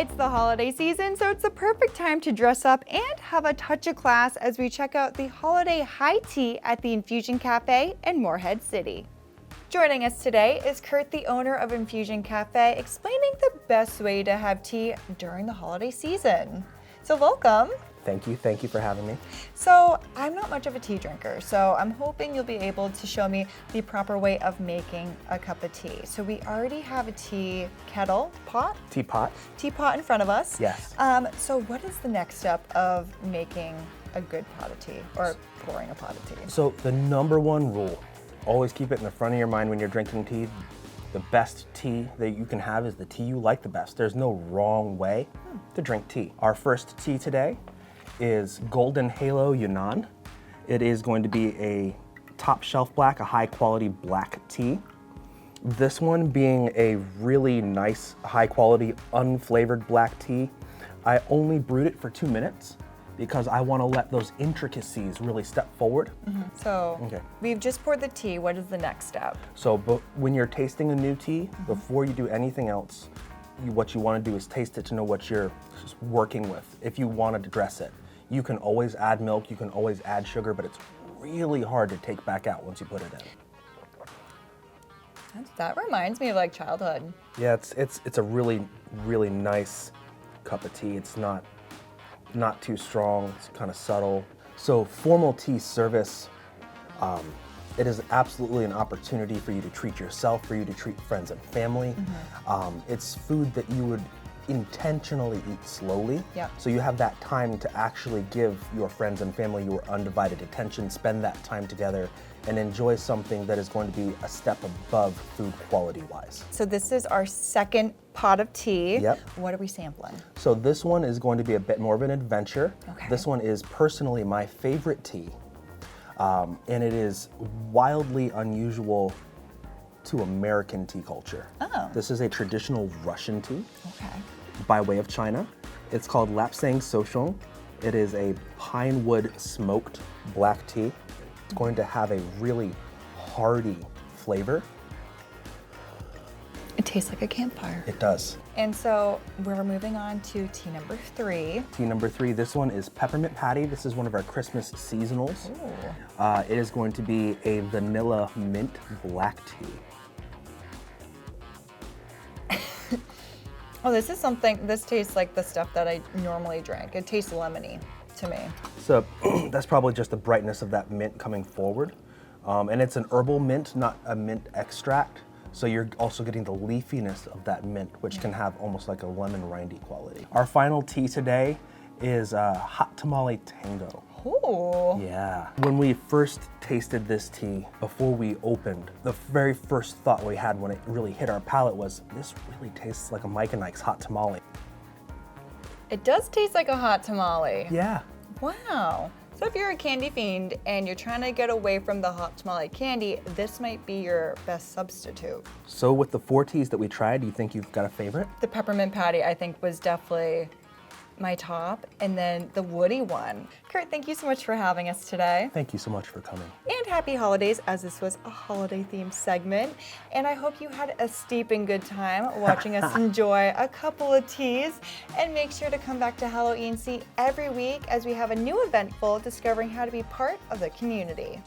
It's the holiday season, so it's the perfect time to dress up and have a touch of class as we check out the holiday high tea at the Infusion Cafe in Morehead City. Joining us today is Kurt, the owner of Infusion Cafe, explaining the best way to have tea during the holiday season. So welcome. Thank you for having me. So I'm not much of a tea drinker, so I'm hoping you'll be able to show me the proper way of making a cup of tea. So we already have a tea kettle, Teapot. Teapot in front of us. Yes. So what is the next step of making a good pot of tea or pouring a pot of tea? So the number one rule, always keep it in the front of your mind when you're drinking tea. The best tea that you can have is the tea you like the best. There's no wrong way to drink tea. Our first tea today is Golden Halo Yunnan. It is going to be a top shelf black, a high quality black tea. This one being a really nice, high quality, unflavored black tea. I only brewed it for 2 minutes because I want to let those intricacies really step forward. So Okay. we've just poured the tea. What is the next step? So when you're tasting a new tea, before you do anything else, what you want to do is taste it to know what you're working with. If you want to dress it, you can always add milk, you can always add sugar, but it's really hard to take back out once you put it in. That reminds me of like childhood. Yeah, it's a really, really nice cup of tea. It's not too strong, it's kind of subtle. So formal tea service, it is absolutely an opportunity for you to treat yourself, for you to treat friends and family. It's food that you would intentionally eat slowly. Yep. So you have that time to actually give your friends and family your undivided attention, spend that time together, and enjoy something that is going to be a step above food quality wise. So this is our second pot of tea. Yep. What are we sampling? So this one is going to be a bit more of an adventure. Okay. This one is personally my favorite tea, and it is wildly unusual to American tea culture. Oh. This is a traditional Russian tea Okay. by way of China. It's called Lapsang Souchong. It is a pine wood smoked black tea. It's going to have a really hearty flavor. It tastes like a campfire. It does. And so we're moving on to tea number 3. Tea number 3, this one is Peppermint Patty. This is one of our Christmas seasonals. Ooh. It is going to be a vanilla mint black tea. Oh, this tastes like the stuff that I normally drink. It tastes lemony to me. So that's probably just the brightness of that mint coming forward. And it's an herbal mint, not a mint extract. So you're also getting the leafiness of that mint, which can have almost like a lemon rindy quality. Our final tea today is Hot Tamale Tango. Ooh. Yeah. When we first tasted this tea, before we opened, the very first thought we had when it really hit our palate was, this really tastes like a Mike and Ike's hot tamale. It does taste like a hot tamale. Yeah. Wow. So if you're a candy fiend and you're trying to get away from the hot tamale candy, this might be your best substitute. So with the 4 teas that we tried, do you think you've got a favorite? The peppermint patty, I think, was definitely my top, and then the woody one. Kurt, thank you so much for having us today. Thank you so much for coming. And happy holidays, as this was a holiday themed segment. And I hope you had a steeping good time watching us enjoy a couple of teas. And make sure to come back to Hello E&C every week as we have a new event full discovering how to be part of the community.